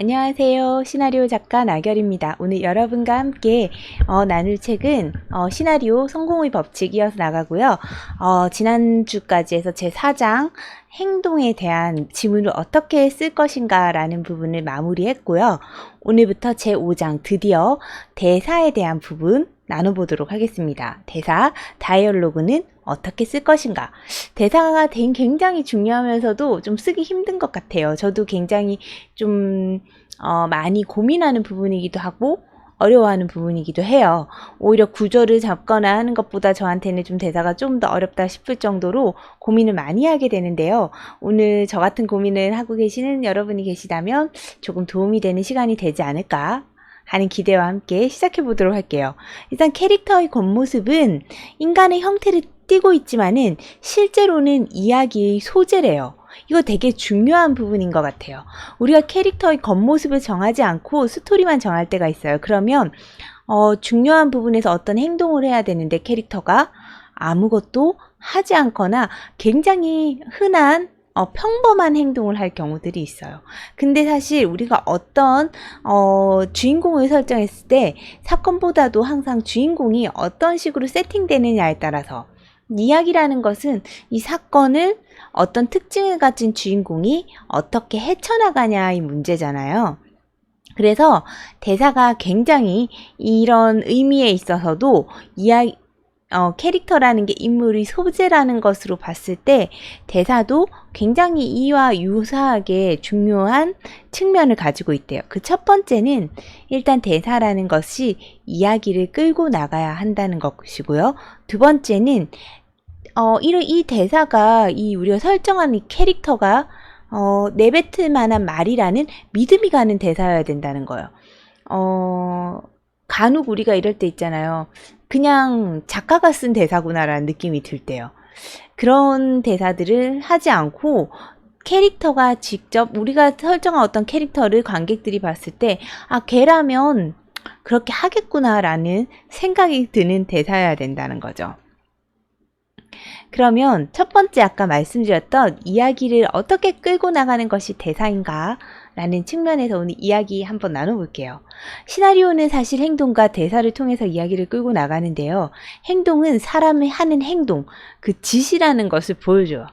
안녕하세요. 시나리오 작가 나결입니다. 오늘 여러분과 함께 나눌 책은 시나리오 성공의 법칙 이어서 나가고요. 지난주까지 해서 제 4장 행동에 대한 지문을 어떻게 쓸 것인가 라는 부분을 마무리했고요. 오늘부터 제 5장 드디어 대사에 대한 부분 나눠보도록 하겠습니다. 대사, 다이얼로그는 어떻게 쓸 것인가. 대사가 굉장히 중요하면서도 좀 쓰기 힘든 것 같아요. 저도 굉장히 좀 많이 고민하는 부분이기도 하고 어려워하는 부분이기도 해요. 오히려 구조를 잡거나 하는 것보다 저한테는 좀 대사가 좀 더 어렵다 싶을 정도로 고민을 많이 하게 되는데요. 오늘 저 같은 고민을 하고 계시는 여러분이 계시다면 조금 도움이 되는 시간이 되지 않을까 하는 기대와 함께 시작해 보도록 할게요. 일단 캐릭터의 겉모습은 인간의 형태를 띠고 있지만은 실제로는 이야기의 소재래요. 이거 되게 중요한 부분인 것 같아요. 우리가 캐릭터의 겉모습을 정하지 않고 스토리만 정할 때가 있어요. 그러면 중요한 부분에서 어떤 행동을 해야 되는데 캐릭터가 아무것도 하지 않거나 굉장히 흔한 평범한 행동을 할 경우들이 있어요. 근데 사실 우리가 어떤 주인공을 설정했을 때 사건보다도 항상 주인공이 어떤 식으로 세팅되느냐에 따라서 이야기라는 것은 이 사건을 어떤 특징을 가진 주인공이 어떻게 헤쳐나가냐의 문제잖아요. 그래서 대사가 굉장히 이런 의미에 있어서도 캐릭터라는 게 인물의 소재라는 것으로 봤을 때 대사도 굉장히 이와 유사하게 중요한 측면을 가지고 있대요. 그 첫 번째는 일단 대사라는 것이 이야기를 끌고 나가야 한다는 것이고요. 두 번째는 이 대사가 우리가 설정한 이 캐릭터가 내뱉을 만한 말이라는 믿음이 가는 대사여야 된다는 거예요. 간혹 우리가 이럴 때 있잖아요. 그냥 작가가 쓴 대사구나라는 느낌이 들 때요. 그런 대사들을 하지 않고 캐릭터가 직접 우리가 설정한 어떤 캐릭터를 관객들이 봤을 때 걔라면 그렇게 하겠구나라는 생각이 드는 대사여야 된다는 거죠. 그러면 첫 번째 아까 말씀드렸던 이야기를 어떻게 끌고 나가는 것이 대사인가 라는 측면에서 오늘 이야기 한번 나눠볼게요. 시나리오는 사실 행동과 대사를 통해서 이야기를 끌고 나가는데요. 행동은 사람이 하는 행동, 그 짓이라는 것을 보여줘요.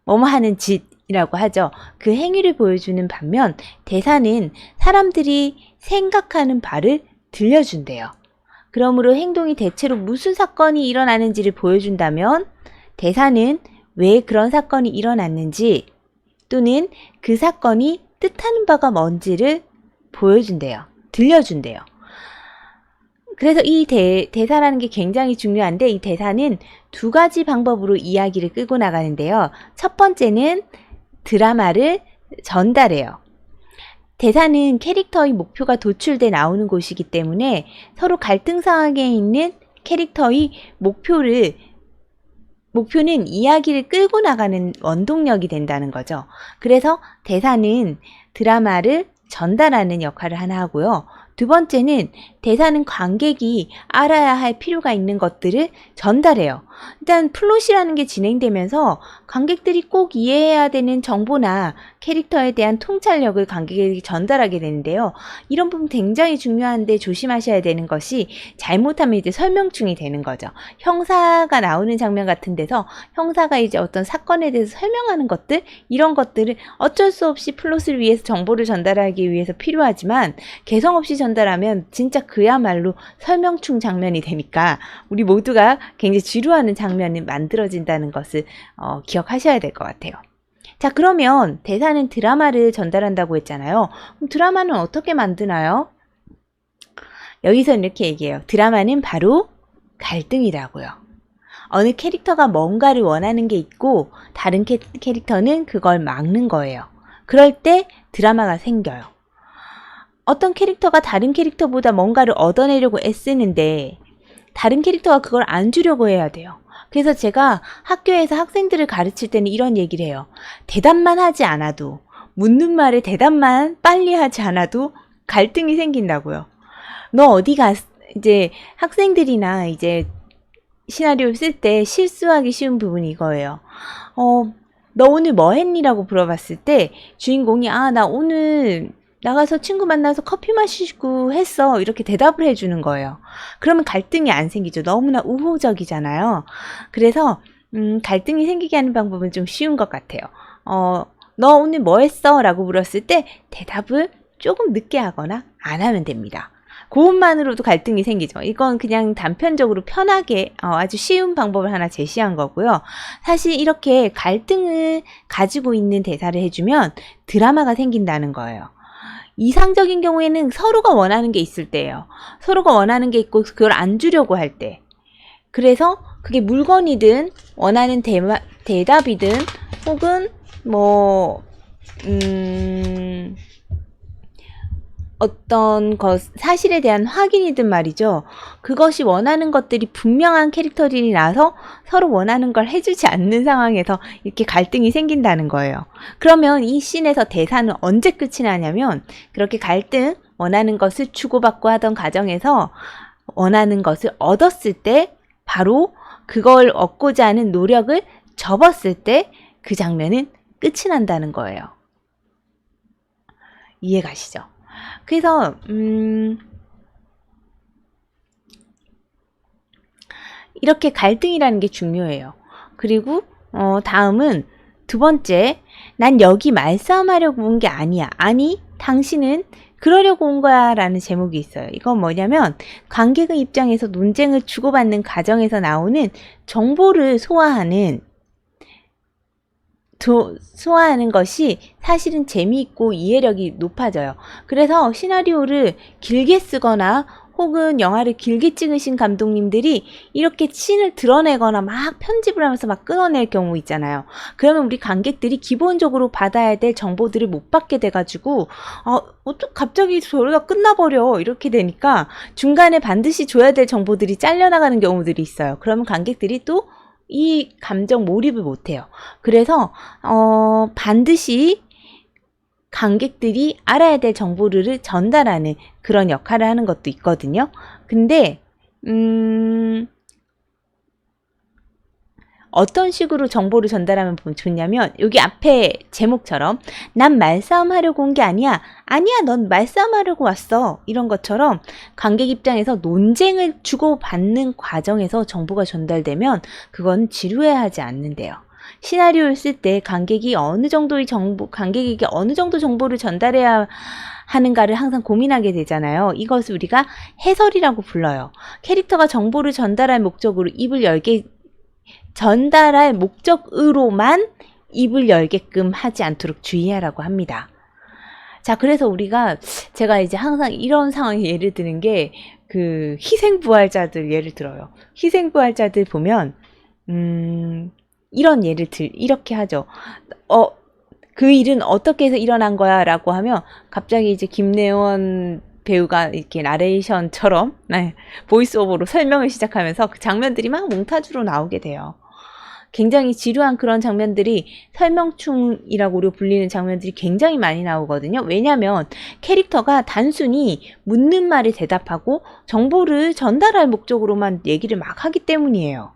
뭐뭐 하는 짓이라고 하죠. 그 행위를 보여주는 반면 대사는 사람들이 생각하는 바를 들려준대요. 그러므로 행동이 대체로 무슨 사건이 일어나는지를 보여준다면 대사는 왜 그런 사건이 일어났는지 또는 그 사건이 뜻하는 바가 뭔지를 보여준대요. 들려준대요. 그래서 이 대사라는 게 굉장히 중요한데 이 대사는 두 가지 방법으로 이야기를 끌고 나가는데요. 첫 번째는 드라마를 전달해요. 대사는 캐릭터의 목표가 도출돼 나오는 곳이기 때문에 서로 갈등 상황에 있는 캐릭터의 목표는 이야기를 끌고 나가는 원동력이 된다는 거죠. 그래서 대사는 드라마를 전달하는 역할을 하나 하고요. 두 번째는 대사는 관객이 알아야 할 필요가 있는 것들을 전달해요. 일단 플롯이라는 게 진행되면서 관객들이 꼭 이해해야 되는 정보나 캐릭터에 대한 통찰력을 관객에게 전달하게 되는데요. 이런 부분 굉장히 중요한데 조심하셔야 되는 것이 잘못하면 이제 설명충이 되는 거죠. 형사가 나오는 장면 같은 데서 형사가 이제 어떤 사건에 대해서 설명하는 것들, 이런 것들을 어쩔 수 없이 플롯을 위해서 정보를 전달하기 위해서 필요하지만 개성 없이 전달하면 진짜 그야말로 설명충 장면이 되니까 우리 모두가 굉장히 지루하는 장면이 만들어진다는 것을 기억하셔야 될 것 같아요. 자, 그러면 대사는 드라마를 전달한다고 했잖아요. 그럼 드라마는 어떻게 만드나요? 여기서 이렇게 얘기해요. 드라마는 바로 갈등이라고요. 어느 캐릭터가 뭔가를 원하는 게 있고 다른 캐릭터는 그걸 막는 거예요. 그럴 때 드라마가 생겨요. 어떤 캐릭터가 다른 캐릭터보다 뭔가를 얻어내려고 애쓰는데 다른 캐릭터가 그걸 안 주려고 해야 돼요. 그래서 제가 학교에서 학생들을 가르칠 때는 이런 얘기를 해요. 대답만 하지 않아도, 묻는 말에 대답만 빨리 하지 않아도 갈등이 생긴다고요. 너 어디 이제 학생들이나 이제 시나리오 쓸 때 실수하기 쉬운 부분이 이거예요. 너 오늘 뭐 했니? 라고 물어봤을 때 주인공이 나 오늘 나가서 친구 만나서 커피 마시고 했어. 이렇게 대답을 해주는 거예요. 그러면 갈등이 안 생기죠. 너무나 우호적이잖아요. 그래서 갈등이 생기게 하는 방법은 좀 쉬운 것 같아요. 너 오늘 뭐 했어? 라고 물었을 때 대답을 조금 늦게 하거나 안 하면 됩니다. 그것만으로도 갈등이 생기죠. 이건 그냥 단편적으로 편하게 아주 쉬운 방법을 하나 제시한 거고요. 사실 이렇게 갈등을 가지고 있는 대사를 해주면 드라마가 생긴다는 거예요. 이상적인 경우에는 서로가 원하는 게 있을 때예요. 서로가 원하는 게 있고 그걸 안 주려고 할 때. 그래서 그게 물건이든 원하는 대답이든 혹은 어떤 사실에 대한 확인이든 말이죠. 그것이 원하는 것들이 분명한 캐릭터들이 나서 서로 원하는 걸 해주지 않는 상황에서 이렇게 갈등이 생긴다는 거예요. 그러면 이 씬에서 대사는 언제 끝이 나냐면 그렇게 갈등, 원하는 것을 주고받고 하던 과정에서 원하는 것을 얻었을 때 바로 그걸 얻고자 하는 노력을 접었을 때 그 장면은 끝이 난다는 거예요. 이해가시죠? 그래서 이렇게 갈등이라는 게 중요해요. 그리고 다음은 두 번째, 난 여기 말싸움하려고 온 게 아니야. 아니, 당신은 그러려고 온 거야 라는 제목이 있어요. 이건 뭐냐면 관객의 입장에서 논쟁을 주고받는 과정에서 나오는 정보를 소화하는 것이 사실은 재미있고 이해력이 높아져요. 그래서 시나리오를 길게 쓰거나 혹은 영화를 길게 찍으신 감독님들이 이렇게 씬을 드러내거나 막 편집을 하면서 막 끊어낼 경우 있잖아요. 그러면 우리 관객들이 기본적으로 받아야 될 정보들을 못 받게 돼가지고 갑자기 저러다 끝나버려 이렇게 되니까 중간에 반드시 줘야 될 정보들이 잘려나가는 경우들이 있어요. 그러면 관객들이 또 이 감정 몰입을 못해요. 그래서 반드시 관객들이 알아야 될 정보를 전달하는 그런 역할을 하는 것도 있거든요. 근데 어떤 식으로 정보를 전달하면 좋냐면 여기 앞에 제목처럼 난 말싸움 하려고 온 게 아니야. 아니야, 넌 말싸움 하려고 왔어. 이런 것처럼 관객 입장에서 논쟁을 주고받는 과정에서 정보가 전달되면 그건 지루해하지 않는데요. 시나리오를 쓸 때 관객에게 어느 정도 정보를 전달해야 하는가를 항상 고민하게 되잖아요. 이것을 우리가 해설이라고 불러요. 캐릭터가 정보를 전달할 목적으로만 입을 열게끔 하지 않도록 주의하라고 합니다. 자, 그래서 제가 이제 항상 이런 상황에 예를 드는 게 그 희생부활자들 예를 들어요. 희생부활자들 보면 이런 이렇게 하죠. 그 일은 어떻게 해서 일어난 거야? 라고 하면 갑자기 이제 김래원 배우가 이렇게 나레이션처럼 보이스오버로 설명을 시작하면서 그 장면들이 막 몽타주로 나오게 돼요. 굉장히 지루한 그런 장면들이 설명충이라고 우리가 불리는 장면들이 굉장히 많이 나오거든요. 왜냐하면 캐릭터가 단순히 묻는 말에 대답하고 정보를 전달할 목적으로만 얘기를 막 하기 때문이에요.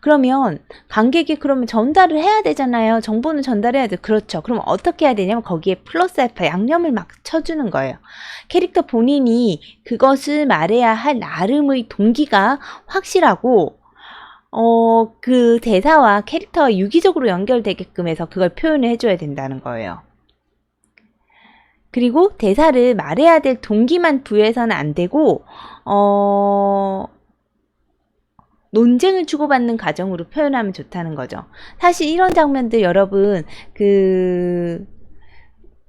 그러면 관객이 그러면 전달을 해야 되잖아요. 정보는 전달해야 돼. 그렇죠. 그럼 어떻게 해야 되냐면 거기에 플러스 알파 양념을 막 쳐주는 거예요. 캐릭터 본인이 그것을 말해야 할 나름의 동기가 확실하고 그 대사와 캐릭터와 유기적으로 연결되게끔 해서 그걸 표현을 해줘야 된다는 거예요. 그리고 대사를 말해야 될 동기만 부여해서는 안 되고 논쟁을 주고받는 과정으로 표현하면 좋다는 거죠. 사실 이런 장면들 여러분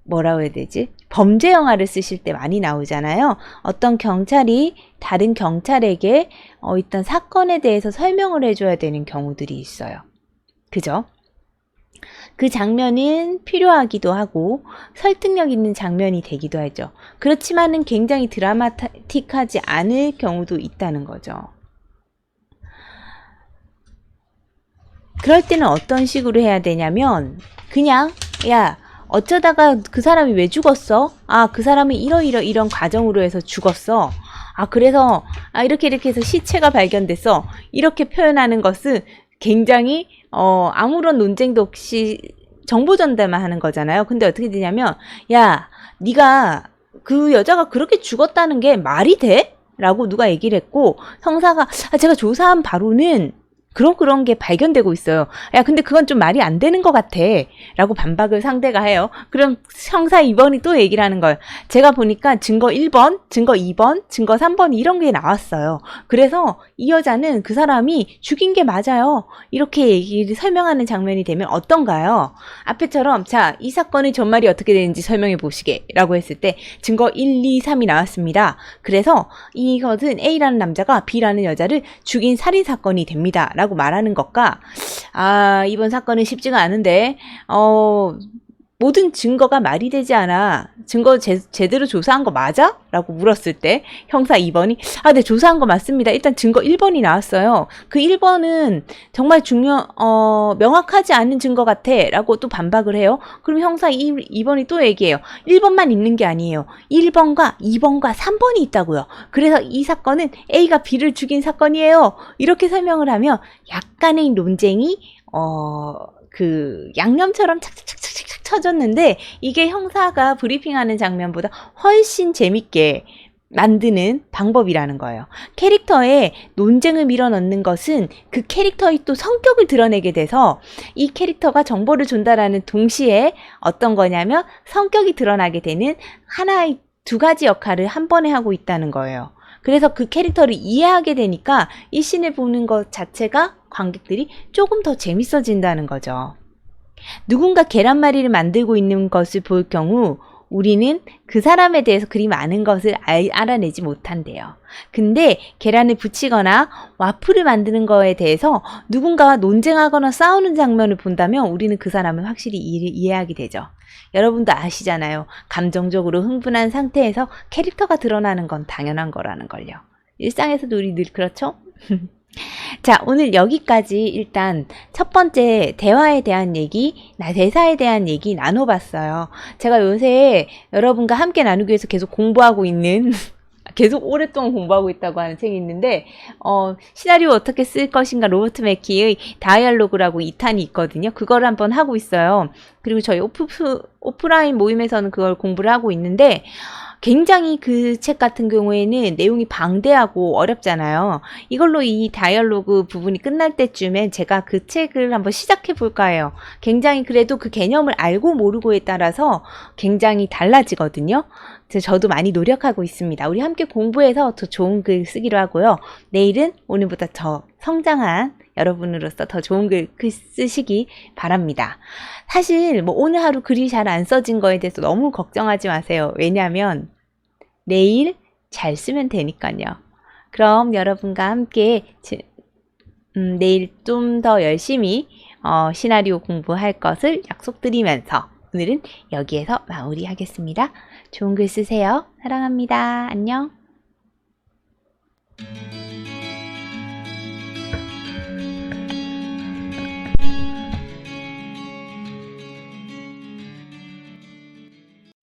뭐라고 해야 되지? 범죄 영화를 쓰실 때 많이 나오잖아요. 어떤 경찰이 다른 경찰에게 일단 사건에 대해서 설명을 해줘야 되는 경우들이 있어요. 그죠? 그 장면은 필요하기도 하고 설득력 있는 장면이 되기도 하죠. 그렇지만은 굉장히 드라마틱하지 않을 경우도 있다는 거죠. 그럴 때는 어떤 식으로 해야 되냐면 그냥 어쩌다가 그 사람이 왜 죽었어? 그 사람이 이런 과정으로 해서 죽었어. 그래서 이렇게 해서 시체가 발견됐어. 이렇게 표현하는 것은 굉장히 아무런 논쟁도 없이 정보 전달만 하는 거잖아요. 근데 어떻게 되냐면 네가 그 여자가 그렇게 죽었다는 게 말이 돼? 라고 누가 얘기를 했고, 형사가 제가 조사한 바로는 그런 게 발견되고 있어요. 야, 근데 그건 좀 말이 안 되는 것 같아. 라고 반박을 상대가 해요. 그럼 형사 2번이 또 얘기를 하는 거예요. 제가 보니까 증거 1번, 증거 2번, 증거 3번 이런 게 나왔어요. 그래서 이 여자는 그 사람이 죽인 게 맞아요. 이렇게 얘기를 설명하는 장면이 되면 어떤가요? 앞에처럼 자, 이 사건의 전말이 어떻게 되는지 설명해 보시게 라고 했을 때 증거 1, 2, 3이 나왔습니다. 그래서 이것은 A라는 남자가 B라는 여자를 죽인 살인사건이 됩니다. 라고 말하는 것과 이번 사건은 쉽지가 않은데 모든 증거가 말이 되지 않아. 증거 제대로 조사한 거 맞아? 라고 물었을 때 형사 2번이 네, 조사한 거 맞습니다. 일단 증거 1번이 나왔어요. 그 1번은 정말 명확하지 않은 증거 같아. 라고 또 반박을 해요. 그럼 형사 2번이 또 얘기해요. 1번만 있는 게 아니에요. 1번과 2번과 3번이 있다고요. 그래서 이 사건은 A가 B를 죽인 사건이에요. 이렇게 설명을 하면 약간의 논쟁이 양념처럼 착착착착착 쳐졌는데 이게 형사가 브리핑하는 장면보다 훨씬 재밌게 만드는 방법이라는 거예요. 캐릭터에 논쟁을 밀어넣는 것은 그 캐릭터의 또 성격을 드러내게 돼서 이 캐릭터가 정보를 전달하는 동시에 어떤 거냐면 성격이 드러나게 되는 하나의 두 가지 역할을 한 번에 하고 있다는 거예요. 그래서 그 캐릭터를 이해하게 되니까 이 씬을 보는 것 자체가 관객들이 조금 더 재밌어진다는 거죠. 누군가 계란말이를 만들고 있는 것을 볼 경우 우리는 그 사람에 대해서 그리 많은 것을 알아내지 못한대요. 근데 계란을 부치거나 와플을 만드는 거에 대해서 누군가와 논쟁하거나 싸우는 장면을 본다면 우리는 그 사람을 확실히 이해하게 되죠. 여러분도 아시잖아요. 감정적으로 흥분한 상태에서 캐릭터가 드러나는 건 당연한 거라는 걸요. 일상에서도 우리 늘 그렇죠? 자, 오늘 여기까지 일단 첫 번째 대화에 대한 얘기, 대사에 대한 얘기 나눠봤어요. 제가 요새 여러분과 함께 나누기 위해서 계속 공부하고 있는 계속 오랫동안 공부하고 있다고 하는 책이 있는데 시나리오 어떻게 쓸 것인가 로버트 맥키의 다이얼로그라고 2탄이 있거든요. 그걸 한번 하고 있어요. 그리고 저희 오프라인 모임에서는 그걸 공부를 하고 있는데 굉장히 그 책 같은 경우에는 내용이 방대하고 어렵잖아요. 이걸로 이 다이얼로그 부분이 끝날 때쯤에 제가 그 책을 한번 시작해 볼까 해요. 굉장히 그래도 그 개념을 알고 모르고에 따라서 굉장히 달라지거든요. 그래서 저도 많이 노력하고 있습니다. 우리 함께 공부해서 더 좋은 글 쓰기로 하고요. 내일은 오늘보다 더 성장한 여러분으로서 더 좋은 글 쓰시기 바랍니다. 사실 오늘 하루 글이 잘 안 써진 거에 대해서 너무 걱정하지 마세요. 왜냐하면 내일 잘 쓰면 되니까요. 그럼 여러분과 함께 내일 좀 더 열심히 시나리오 공부할 것을 약속드리면서 오늘은 여기에서 마무리하겠습니다. 좋은 글 쓰세요. 사랑합니다. 안녕.